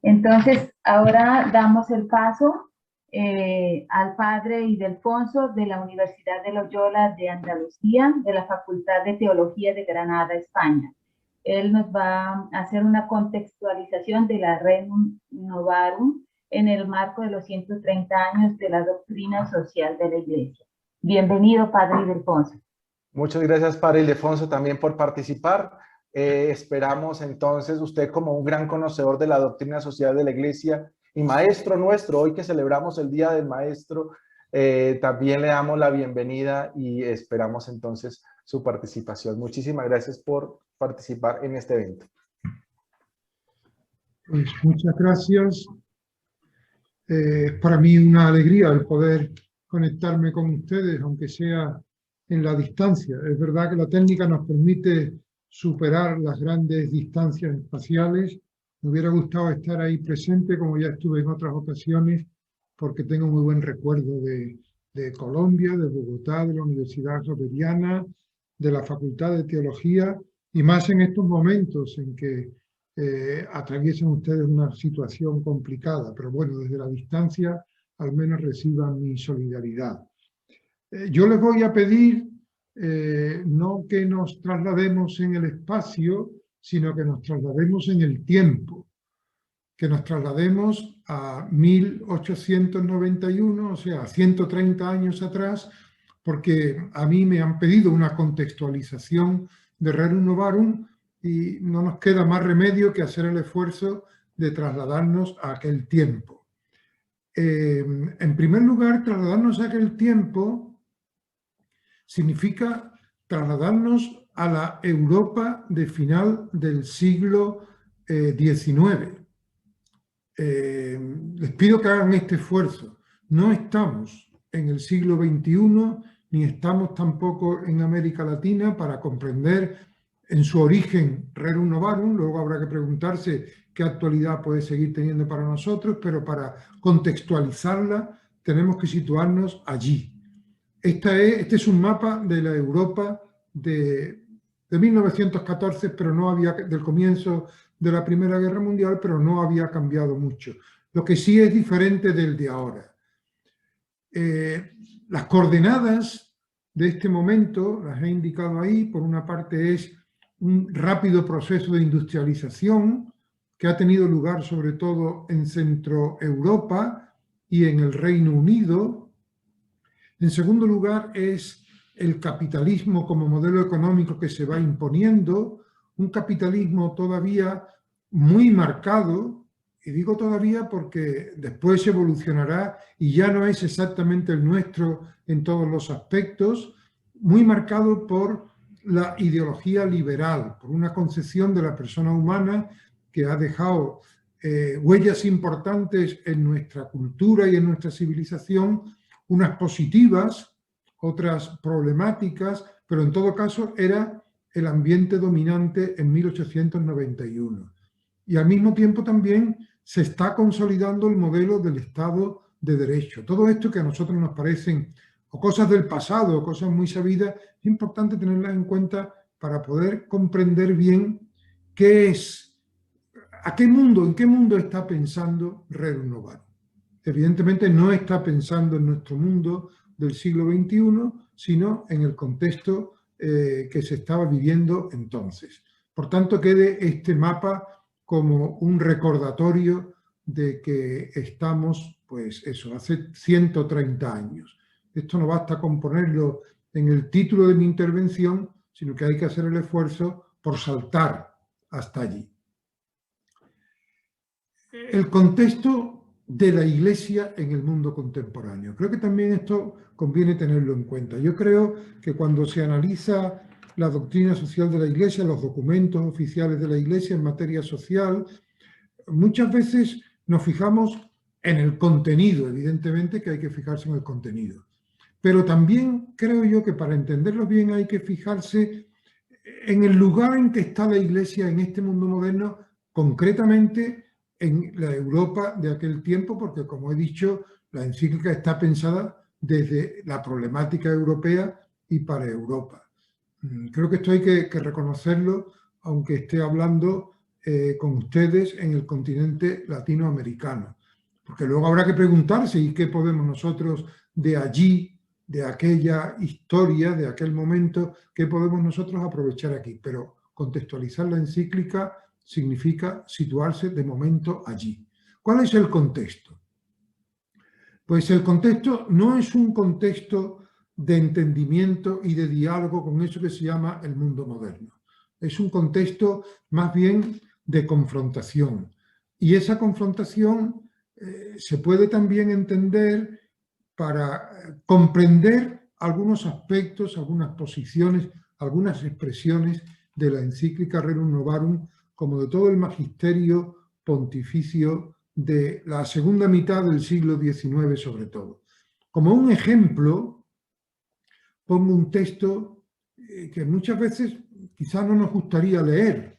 Entonces, ahora damos el paso al padre Ildefonso de la Universidad de Loyola de Andalucía, de la Facultad de Teología de Granada, España. Él nos va a hacer una contextualización de la Rerum Novarum en el marco de los 130 años de la doctrina social de la Iglesia. Bienvenido, padre Ildefonso. Muchas gracias, padre Ildefonso, también por participar. Esperamos entonces usted, como un gran conocedor de la doctrina social de la Iglesia y maestro nuestro, hoy que celebramos el Día del Maestro, también le damos la bienvenida y esperamos entonces su participación. Muchísimas gracias por participar en este evento. Pues muchas gracias. Es para mí una alegría el poder conectarme con ustedes, aunque sea en la distancia. Es verdad que la técnica nos permite superar las grandes distancias espaciales. Me hubiera gustado estar ahí presente, como ya estuve en otras ocasiones, porque tengo muy buen recuerdo de Colombia, de Bogotá, de la Universidad Javeriana, de la Facultad de Teología, y más en estos momentos en que atraviesan ustedes una situación complicada. Pero bueno, desde la distancia al menos reciban mi solidaridad. Yo les voy a pedir no que nos traslademos en el espacio, sino que nos traslademos en el tiempo, que nos traslademos a 1891, o sea, 130 años atrás, porque a mí me han pedido una contextualización de Rerum Novarum y no nos queda más remedio que hacer el esfuerzo de trasladarnos a aquel tiempo. En primer lugar, trasladarnos a aquel tiempo significa trasladarnos a la Europa de final del siglo XIX. Les pido que hagan este esfuerzo. No estamos en el siglo XXI, ni estamos tampoco en América Latina para comprender en su origen Rerum Novarum. Luego habrá que preguntarse qué actualidad puede seguir teniendo para nosotros, pero para contextualizarla tenemos que situarnos allí. Este es un mapa de la Europa de 1914, pero no había, del comienzo de la Primera Guerra Mundial, pero no había cambiado mucho. Lo que sí es diferente del de ahora. Las coordenadas de este momento, las he indicado ahí, por una parte es un rápido proceso de industrialización que ha tenido lugar sobre todo en Centroeuropa y en el Reino Unido. En segundo lugar es el capitalismo como modelo económico que se va imponiendo, un capitalismo todavía muy marcado, y digo todavía porque después evolucionará y ya no es exactamente el nuestro en todos los aspectos, muy marcado por la ideología liberal, por una concepción de la persona humana que ha dejado huellas importantes en nuestra cultura y en nuestra civilización, unas positivas, otras problemáticas, pero en todo caso era el ambiente dominante en 1891. Y al mismo tiempo también se está consolidando el modelo del Estado de Derecho. Todo esto que a nosotros nos parecen o cosas del pasado, o cosas muy sabidas, es importante tenerlas en cuenta para poder comprender bien qué es, en qué mundo está pensando Rerum Novarum. Evidentemente no está pensando en nuestro mundo del siglo XXI, sino en el contexto que se estaba viviendo entonces. Por tanto, quede este mapa como un recordatorio de que estamos, pues eso, hace 130 años. Esto no basta con ponerlo en el título de mi intervención, sino que hay que hacer el esfuerzo por saltar hasta allí. El contexto de la Iglesia en el mundo contemporáneo. Creo que también esto conviene tenerlo en cuenta. Yo creo que cuando se analiza la doctrina social de la Iglesia, los documentos oficiales de la Iglesia en materia social, muchas veces nos fijamos en el contenido, evidentemente que hay que fijarse en el contenido. Pero también creo yo que para entenderlo bien hay que fijarse en el lugar en que está la Iglesia en este mundo moderno, concretamente en la Europa de aquel tiempo, porque como he dicho, la encíclica está pensada desde la problemática europea y para Europa. Creo que esto hay que reconocerlo, aunque esté hablando con ustedes en el continente latinoamericano. Porque luego habrá que preguntarse ¿y qué podemos nosotros de allí, de aquella historia, de aquel momento, qué podemos nosotros aprovechar aquí? Pero contextualizar la encíclica significa situarse de momento allí. ¿Cuál es el contexto? Pues el contexto no es un contexto de entendimiento y de diálogo con eso que se llama el mundo moderno. Es un contexto más bien de confrontación. Y esa confrontación se puede también entender para comprender algunos aspectos, algunas posiciones, algunas expresiones de la encíclica Rerum Novarum, como de todo el magisterio pontificio de la segunda mitad del siglo XIX sobre todo. Como un ejemplo, pongo un texto que muchas veces quizás no nos gustaría leer,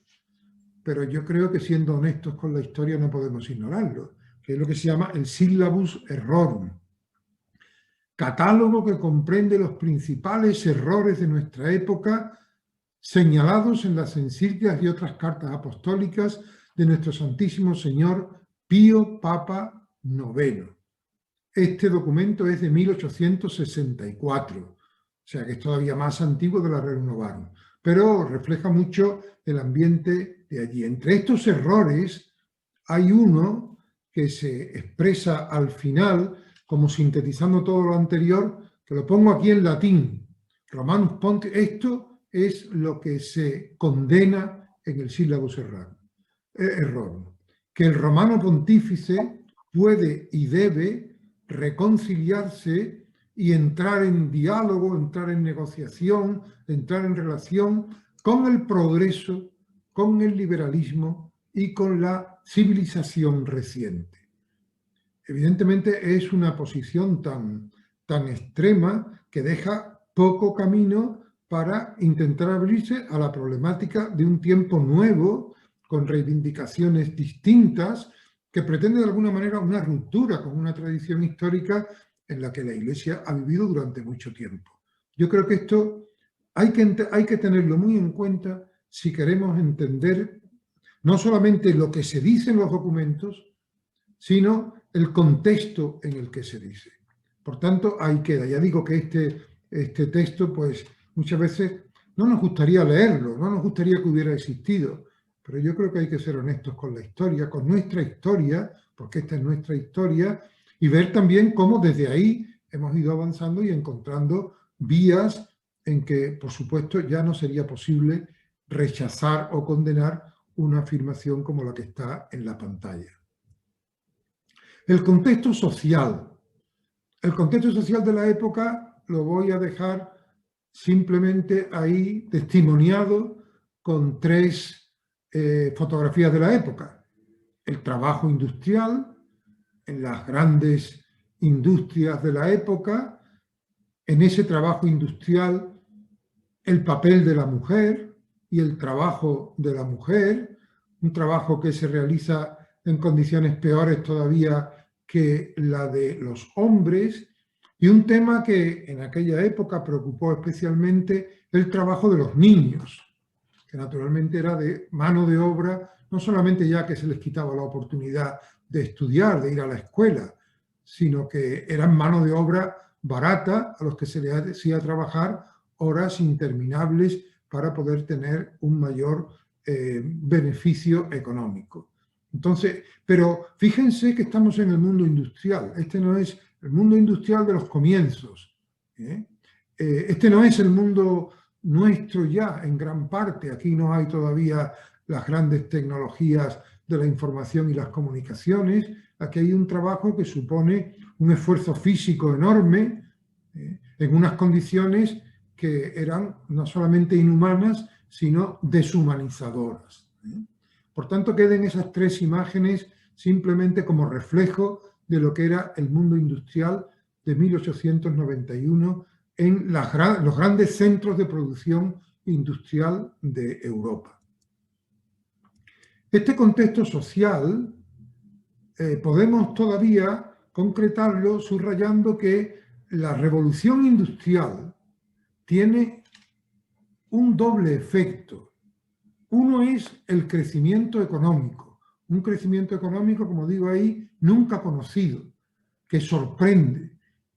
pero yo creo que siendo honestos con la historia no podemos ignorarlo, que es lo que se llama el Syllabus Errorum, catálogo que comprende los principales errores de nuestra época señalados en las encíclicas y otras cartas apostólicas de nuestro Santísimo Señor Pío Papa IX. Este documento es de 1864, o sea que es todavía más antiguo de la Rerum Novarum, pero refleja mucho el ambiente de allí. Entre estos errores hay uno que se expresa al final, como sintetizando todo lo anterior, que lo pongo aquí en latín. Romanus Pontifice, esto es lo que se condena en el Syllabus Errorum. Que el romano pontífice puede y debe reconciliarse y entrar en diálogo, entrar en negociación, entrar en relación con el progreso, con el liberalismo y con la civilización reciente. Evidentemente es una posición tan extrema que deja poco camino para intentar abrirse a la problemática de un tiempo nuevo, con reivindicaciones distintas, que pretende de alguna manera una ruptura con una tradición histórica en la que la Iglesia ha vivido durante mucho tiempo. Yo creo que esto hay que tenerlo muy en cuenta si queremos entender no solamente lo que se dice en los documentos, sino el contexto en el que se dice. Por tanto, ahí queda. Ya digo que este texto, pues muchas veces no nos gustaría leerlo, no nos gustaría que hubiera existido, pero yo creo que hay que ser honestos con la historia, con nuestra historia, porque esta es nuestra historia, y ver también cómo desde ahí hemos ido avanzando y encontrando vías en que, por supuesto, ya no sería posible rechazar o condenar una afirmación como la que está en la pantalla. El contexto social. El contexto social de la época lo voy a dejar simplemente ahí testimoniado con tres fotografías de la época. El trabajo industrial, en las grandes industrias de la época, en ese trabajo industrial el papel de la mujer y el trabajo de la mujer, un trabajo que se realiza en condiciones peores todavía que la de los hombres, y un tema que en aquella época preocupó especialmente el trabajo de los niños, que naturalmente era de mano de obra, no solamente ya que se les quitaba la oportunidad de estudiar, de ir a la escuela, sino que eran mano de obra barata a los que se les hacía trabajar horas interminables para poder tener un mayor beneficio económico. Entonces, pero fíjense que estamos en el mundo industrial. Este no es el mundo industrial de los comienzos. Este no es el mundo nuestro ya, en gran parte. Aquí no hay todavía las grandes tecnologías de la información y las comunicaciones. Aquí hay un trabajo que supone un esfuerzo físico enorme en unas condiciones que eran no solamente inhumanas, sino deshumanizadoras. Por tanto, queden esas tres imágenes simplemente como reflejo de lo que era el mundo industrial de 1891 en los grandes centros de producción industrial de Europa. Este contexto social podemos todavía concretarlo subrayando que la revolución industrial tiene un doble efecto. Uno es el crecimiento económico, un crecimiento económico, como digo ahí, nunca conocido, que sorprende.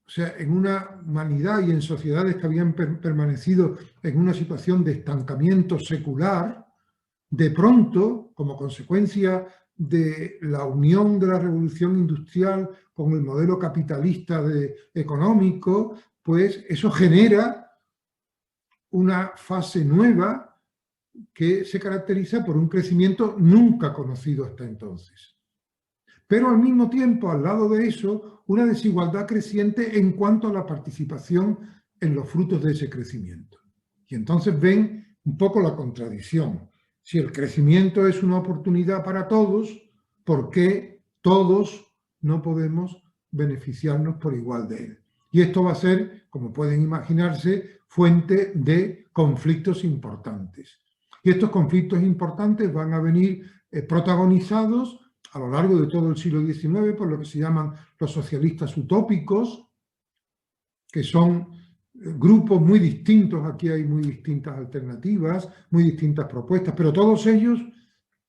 O sea, en una humanidad y en sociedades que habían permanecido en una situación de estancamiento secular, de pronto, como consecuencia de la unión de la revolución industrial con el modelo capitalista económico, pues eso genera una fase nueva que se caracteriza por un crecimiento nunca conocido hasta entonces. Pero al mismo tiempo, al lado de eso, una desigualdad creciente en cuanto a la participación en los frutos de ese crecimiento. Y entonces ven un poco la contradicción. Si el crecimiento es una oportunidad para todos, ¿por qué todos no podemos beneficiarnos por igual de él? Y esto va a ser, como pueden imaginarse, fuente de conflictos importantes. Y estos conflictos importantes van a venir protagonizados a lo largo de todo el siglo XIX por lo que se llaman los socialistas utópicos, que son grupos muy distintos, aquí hay muy distintas alternativas, muy distintas propuestas, pero todos ellos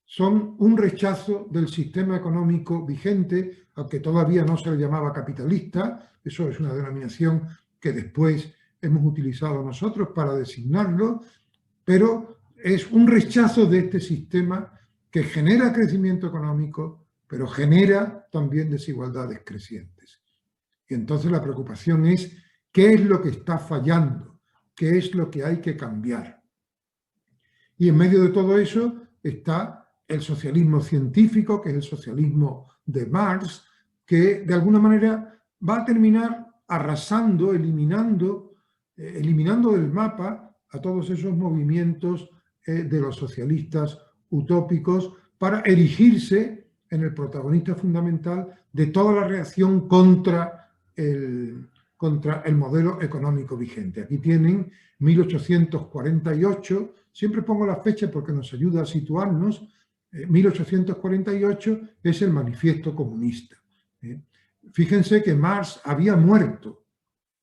son un rechazo del sistema económico vigente, aunque todavía no se le llamaba capitalista, eso es una denominación que después hemos utilizado nosotros para designarlo, pero es un rechazo de este sistema que genera crecimiento económico, pero genera también desigualdades crecientes. Y entonces la preocupación es qué es lo que está fallando, qué es lo que hay que cambiar. Y en medio de todo eso está el socialismo científico, que es el socialismo de Marx, que de alguna manera va a terminar arrasando, eliminando del mapa a todos esos movimientos de los socialistas utópicos para erigirse en el protagonista fundamental de toda la reacción contra el modelo económico vigente. Aquí tienen 1848, siempre pongo la fecha porque nos ayuda a situarnos, 1848 es el manifiesto comunista. Fíjense que Marx había muerto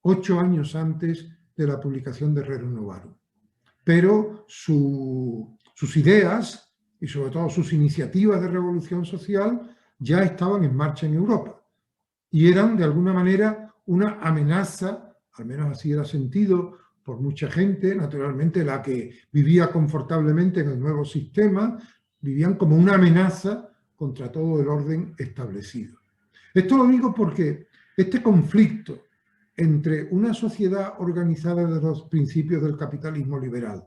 8 años antes de la publicación de Rerum Novarum, pero sus ideas y sobre todo sus iniciativas de revolución social ya estaban en marcha en Europa y eran de alguna manera una amenaza, al menos así era sentido por mucha gente, naturalmente la que vivía confortablemente en el nuevo sistema, vivían como una amenaza contra todo el orden establecido. Esto lo digo porque este conflicto entre una sociedad organizada de los principios del capitalismo liberal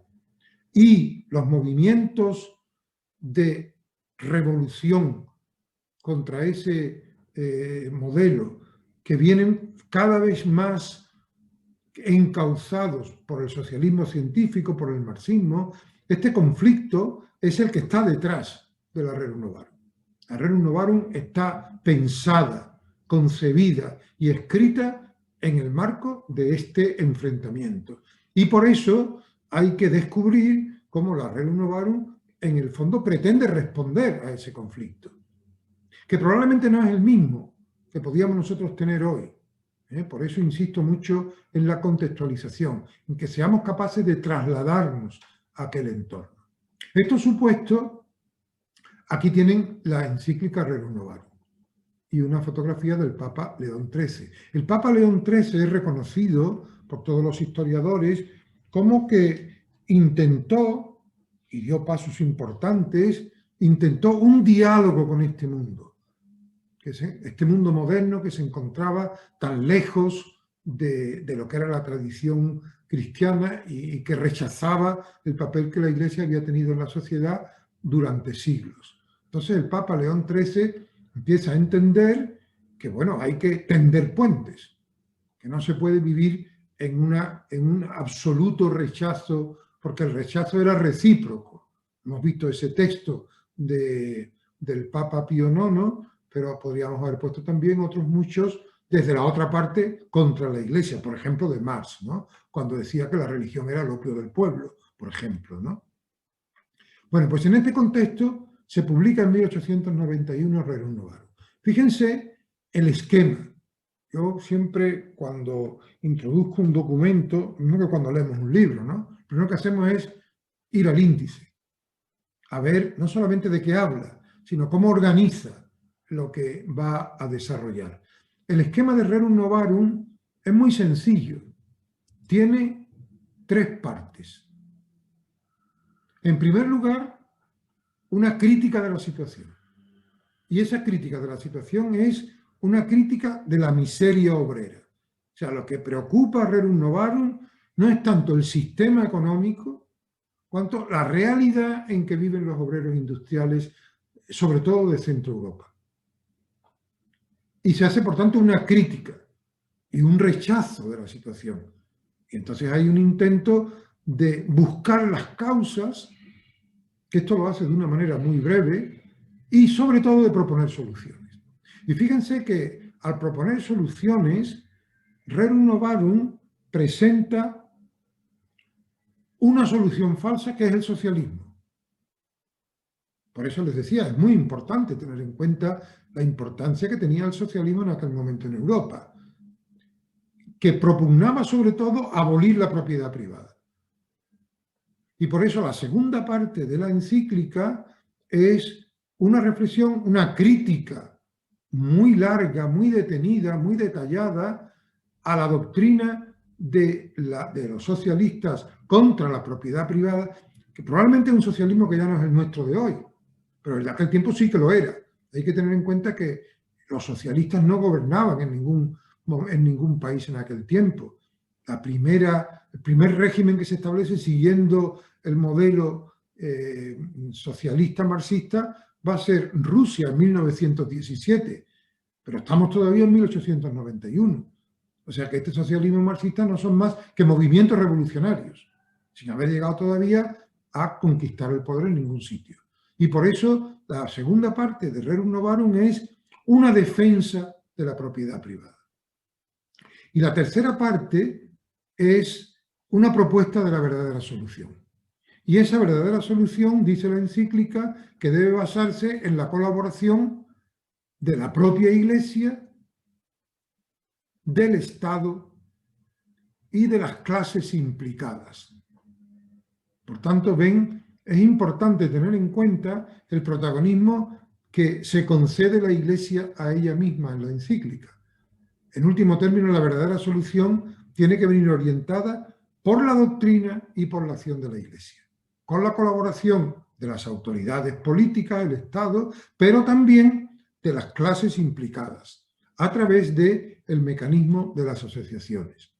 y los movimientos de revolución contra ese modelo que vienen cada vez más encauzados por el socialismo científico, por el marxismo, este conflicto es el que está detrás de la Rerum Novarum. La Rerum Novarum está pensada, concebida y escrita en el marco de este enfrentamiento. Y por eso hay que descubrir cómo la Rerum Novarum en el fondo pretende responder a ese conflicto, que probablemente no es el mismo que podíamos nosotros tener hoy. Por eso insisto mucho en la contextualización, en que seamos capaces de trasladarnos a aquel entorno. Esto supuesto, aquí tienen la encíclica Rerum Novarum y una fotografía del Papa León XIII. El Papa León XIII es reconocido por todos los historiadores como que intentó, y dio pasos importantes, intentó un diálogo con este mundo, este mundo moderno que se encontraba tan lejos de lo que era la tradición cristiana y que rechazaba el papel que la Iglesia había tenido en la sociedad durante siglos. Entonces el Papa León XIII empieza a entender que, bueno, hay que tender puentes, que no se puede vivir en un absoluto rechazo, porque el rechazo era recíproco. Hemos visto ese texto del Papa Pío IX, pero podríamos haber puesto también otros muchos desde la otra parte contra la Iglesia, por ejemplo, de Marx, ¿no? Cuando decía que la religión era el opio del pueblo, por ejemplo, ¿no? Bueno, pues en este contexto se publica en 1891 Rerum Novarum. Fíjense el esquema. Yo siempre cuando introduzco un documento, no que cuando leemos un libro, ¿no? Lo primero que hacemos es ir al índice. a ver no solamente de qué habla, sino cómo organiza lo que va a desarrollar. El esquema de Rerum Novarum es muy sencillo. Tiene 3 partes. En primer lugar, una crítica de la situación. Y esa crítica de la situación es una crítica de la miseria obrera. O sea, lo que preocupa a Rerum Novarum no es tanto el sistema económico, cuanto la realidad en que viven los obreros industriales, sobre todo de Centro Europa. Y se hace, por tanto, una crítica y un rechazo de la situación. Y entonces hay un intento de buscar las causas, que esto lo hace de una manera muy breve, y sobre todo de proponer soluciones. Y fíjense que al proponer soluciones, Rerum Novarum presenta una solución falsa que es el socialismo. Por eso les decía, es muy importante tener en cuenta la importancia que tenía el socialismo en aquel momento en Europa, que propugnaba sobre todo abolir la propiedad privada. Y por eso la segunda parte de la encíclica es una reflexión, una crítica muy larga, muy detenida, muy detallada a la doctrina de los socialistas contra la propiedad privada, que probablemente es un socialismo que ya no es el nuestro de hoy, pero en aquel tiempo sí que lo era. Hay que tener en cuenta que los socialistas no gobernaban en ningún país en aquel tiempo. El primer régimen que se establece siguiendo el modelo socialista marxista va a ser Rusia en 1917, pero estamos todavía en 1891. O sea que este socialismo marxista no son más que movimientos revolucionarios, sin haber llegado todavía a conquistar el poder en ningún sitio. Y por eso la segunda parte de Rerum Novarum es una defensa de la propiedad privada. Y la tercera parte es una propuesta de la verdadera solución. Y esa verdadera solución, dice la encíclica, que debe basarse en la colaboración de la propia Iglesia, del Estado y de las clases implicadas. Por tanto, ven, es importante tener en cuenta el protagonismo que se concede la Iglesia a ella misma en la encíclica. En último término, la verdadera solución tiene que venir orientada por la doctrina y por la acción de la Iglesia, con la colaboración de las autoridades políticas, el Estado, pero también de las clases implicadas, a través del mecanismo de las asociaciones.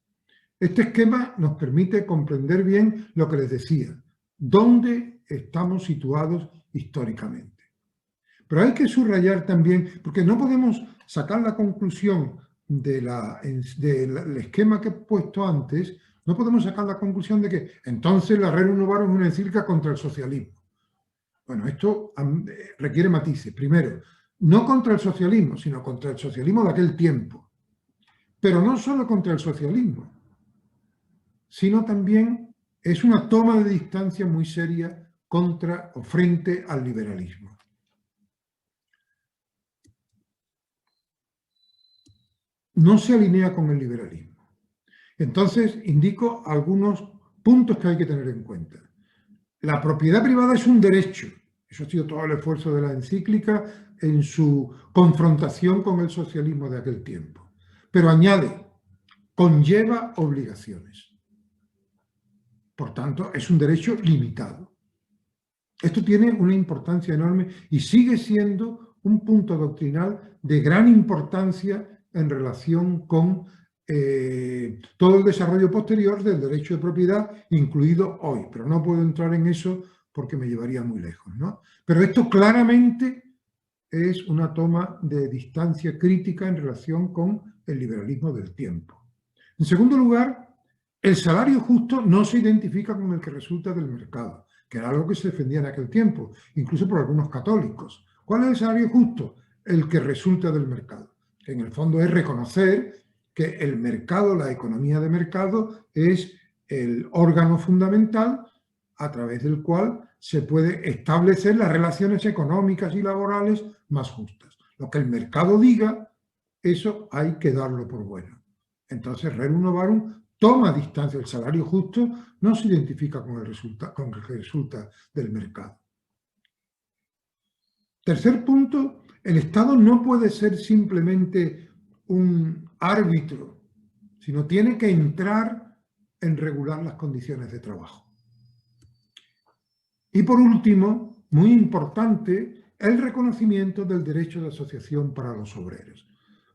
Este esquema nos permite comprender bien lo que les decía, dónde estamos situados históricamente. Pero hay que subrayar también, porque no podemos sacar la conclusión del esquema que he puesto antes, no podemos sacar la conclusión de que entonces la Rerum Novarum es una encíclica contra el socialismo. Bueno, esto requiere matices. Primero, no contra el socialismo, sino contra el socialismo de aquel tiempo. Pero no solo contra el socialismo, sino también es una toma de distancia muy seria contra o frente al liberalismo. No se alinea con el liberalismo. Entonces, indico algunos puntos que hay que tener en cuenta. La propiedad privada es un derecho. Eso ha sido todo el esfuerzo de la encíclica en su confrontación con el socialismo de aquel tiempo. Pero añade, conlleva obligaciones. Por tanto, es un derecho limitado. Esto tiene una importancia enorme y sigue siendo un punto doctrinal de gran importancia en relación con todo el desarrollo posterior del derecho de propiedad, incluido hoy. Pero no puedo entrar en eso porque me llevaría muy lejos, ¿no? Pero esto claramente es una toma de distancia crítica en relación con el liberalismo del tiempo. En segundo lugar, el salario justo no se identifica con el que resulta del mercado, que era algo que se defendía en aquel tiempo, incluso por algunos católicos. ¿Cuál es el salario justo? El que resulta del mercado. Que en el fondo es reconocer que el mercado, la economía de mercado, es el órgano fundamental a través del cual se puede establecer las relaciones económicas y laborales más justas. Lo que el mercado diga, eso hay que darlo por bueno. Entonces, Rerum Novarum toma distancia. El salario justo no se identifica con el que resulta del mercado. Tercer punto, el Estado no puede ser simplemente un árbitro, sino tiene que entrar en regular las condiciones de trabajo. Y por último, muy importante, el reconocimiento del derecho de asociación para los obreros.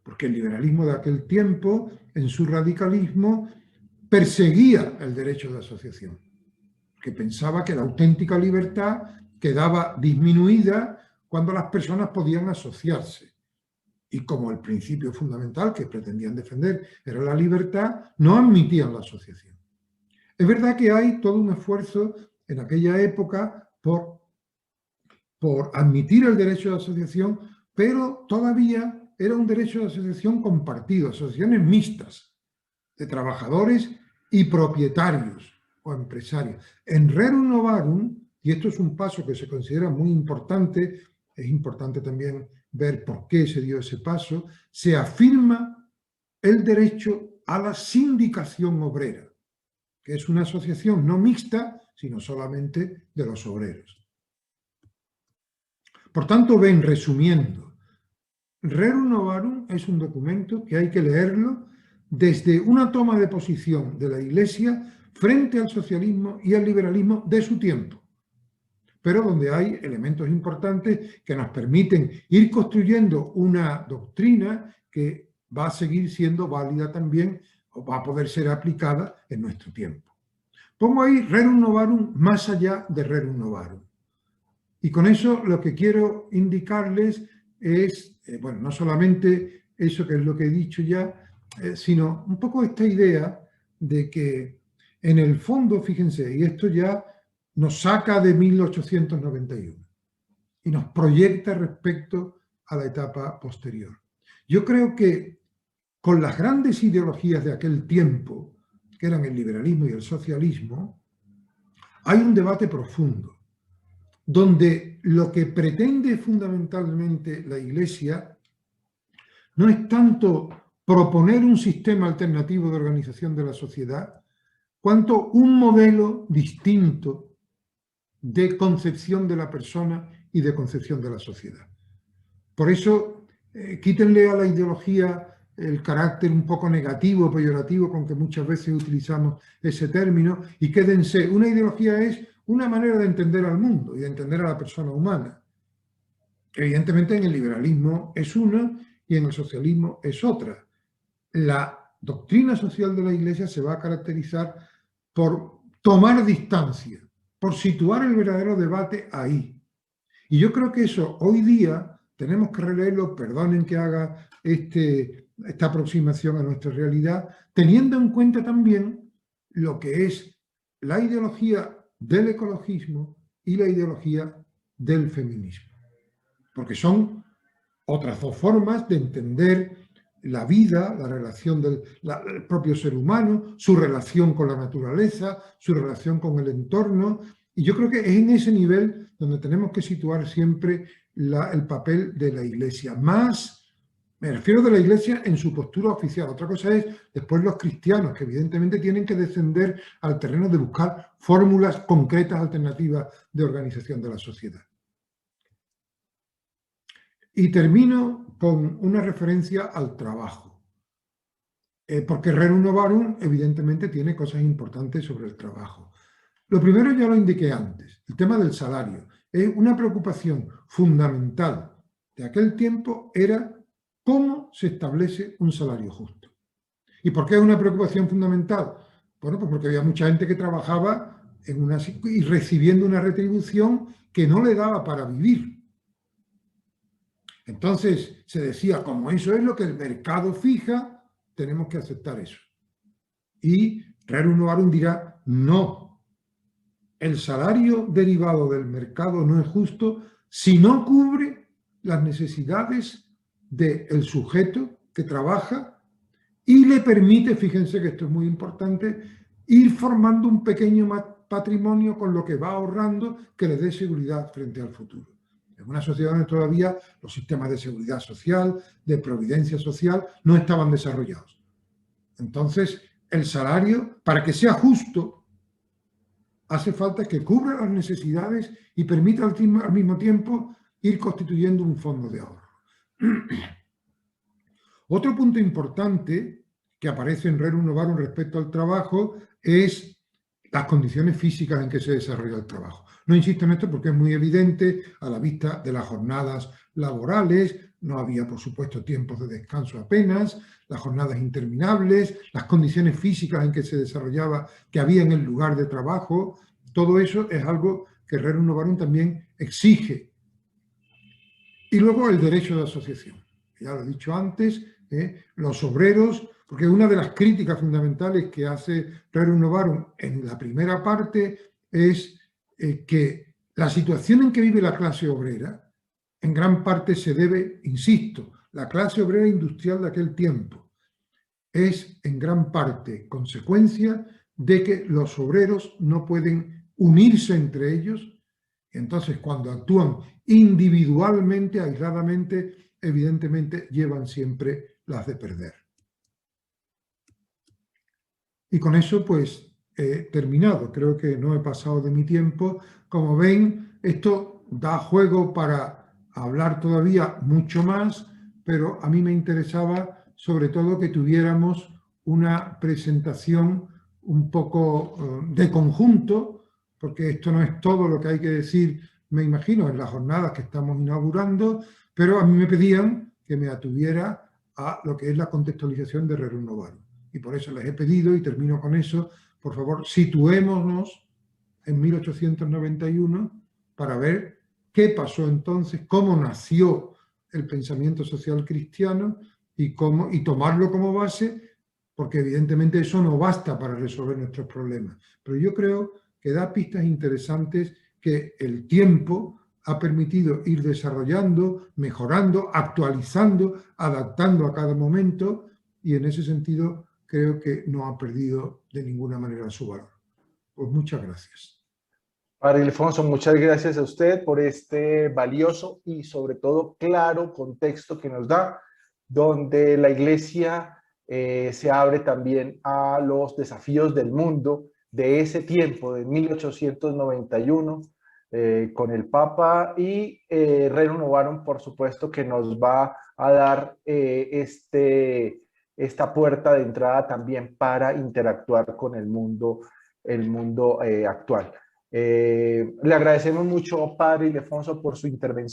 Porque el liberalismo de aquel tiempo, en su radicalismo, perseguía el derecho de asociación, que pensaba que la auténtica libertad quedaba disminuida cuando las personas podían asociarse. Y como el principio fundamental que pretendían defender era la libertad, no admitían la asociación. Es verdad que hay todo un esfuerzo en aquella época por admitir el derecho de asociación, pero todavía era un derecho de asociación compartido, asociaciones mixtas de trabajadores y propietarios o empresarios. En Rerum Novarum, y esto es un paso que se considera muy importante, es importante también ver por qué se dio ese paso, se afirma el derecho a la sindicación obrera, que es una asociación no mixta, sino solamente de los obreros. Por tanto, ven, resumiendo, Rerum Novarum es un documento que hay que leerlo desde una toma de posición de la Iglesia frente al socialismo y al liberalismo de su tiempo, pero donde hay elementos importantes que nos permiten ir construyendo una doctrina que va a seguir siendo válida también o va a poder ser aplicada en nuestro tiempo. Pongo ahí Rerum Novarum más allá de Rerum Novarum. Y con eso lo que quiero indicarles es, bueno, no solamente eso que es lo que he dicho ya, sino un poco esta idea de que en el fondo, fíjense, y esto ya nos saca de 1891 y nos proyecta respecto a la etapa posterior. Yo creo que con las grandes ideologías de aquel tiempo, que eran el liberalismo y el socialismo, hay un debate profundo, donde lo que pretende fundamentalmente la Iglesia no es tanto proponer un sistema alternativo de organización de la sociedad, cuanto un modelo distinto de concepción de la persona y de concepción de la sociedad. Por eso, quítenle a la ideología el carácter un poco negativo, peyorativo, con que muchas veces utilizamos ese término, y quédense, una ideología es una manera de entender al mundo y de entender a la persona humana. Evidentemente en el liberalismo es una y en el socialismo es otra. La doctrina social de la Iglesia se va a caracterizar por tomar distancia, por situar el verdadero debate ahí. Y yo creo que eso hoy día tenemos que releerlo, perdonen que haga esta aproximación a nuestra realidad, teniendo en cuenta también lo que es la ideología del ecologismo y la ideología del feminismo. Porque son otras dos formas de entender la vida, la relación del propio ser humano, su relación con la naturaleza, su relación con el entorno. Y yo creo que es en ese nivel donde tenemos que situar siempre el papel de la Iglesia. Más, me refiero de la Iglesia en su postura oficial. Otra cosa es después los cristianos, que evidentemente tienen que descender al terreno de buscar fórmulas concretas alternativas de organización de la sociedad. Y termino con una referencia al trabajo. Porque Rerum Novarum evidentemente tiene cosas importantes sobre el trabajo. Lo primero ya lo indiqué antes, el tema del salario. Es una preocupación fundamental de aquel tiempo, era cómo se establece un salario justo. ¿Y por qué es una preocupación fundamental? Bueno, pues porque había mucha gente que trabajaba y recibiendo una retribución que no le daba para vivir. Entonces se decía, como eso es lo que el mercado fija, tenemos que aceptar eso. Y Rerum Novarum dirá, no, el salario derivado del mercado no es justo si no cubre las necesidades del sujeto que trabaja y le permite, fíjense que esto es muy importante, ir formando un pequeño patrimonio con lo que va ahorrando que le dé seguridad frente al futuro. En una sociedad donde todavía los sistemas de seguridad social, de providencia social, no estaban desarrollados. Entonces, el salario, para que sea justo, hace falta que cubra las necesidades y permita al mismo tiempo ir constituyendo un fondo de ahorro. Otro punto importante que aparece en Rerum Novarum respecto al trabajo es las condiciones físicas en que se desarrolla el trabajo. No insisto en esto porque es muy evidente a la vista de las jornadas laborales. No había, por supuesto, tiempos de descanso apenas, las jornadas interminables, las condiciones físicas en que se desarrollaba, que había en el lugar de trabajo. Todo eso es algo que Rerum Novarum también exige. Y luego el derecho de asociación. Ya lo he dicho antes, los obreros, porque una de las críticas fundamentales que hace Rerum Novarum en la primera parte es que la situación en que vive la clase obrera en gran parte se debe, insisto, la clase obrera industrial de aquel tiempo es en gran parte consecuencia de que los obreros no pueden unirse entre ellos. Y entonces, cuando actúan individualmente, aisladamente, evidentemente llevan siempre las de perder. Y con eso, pues, he terminado. Creo que no he pasado de mi tiempo. Como ven, esto da juego para hablar todavía mucho más, pero a mí me interesaba sobre todo que tuviéramos una presentación un poco de conjunto, porque esto no es todo lo que hay que decir, me imagino, en las jornadas que estamos inaugurando, pero a mí me pedían que me atuviera a lo que es la contextualización de Rerum Novarum. Y por eso les he pedido, y termino con eso, por favor, situémonos en 1891 para ver qué pasó entonces, cómo nació el pensamiento social cristiano y tomarlo como base, porque evidentemente eso no basta para resolver nuestros problemas. Pero yo creo que da pistas interesantes que el tiempo ha permitido ir desarrollando, mejorando, actualizando, adaptando a cada momento, y en ese sentido creo que no ha perdido de ninguna manera su valor. Pues muchas gracias. Padre Ildefonso, muchas gracias a usted por este valioso y sobre todo claro contexto que nos da, donde la Iglesia se abre también a los desafíos del mundo de ese tiempo, de 1891, con el Papa, y Rerum Novarum, por supuesto, que nos va a dar esta puerta de entrada también para interactuar con el mundo actual. Le agradecemos mucho, Padre Ildefonso, por su intervención.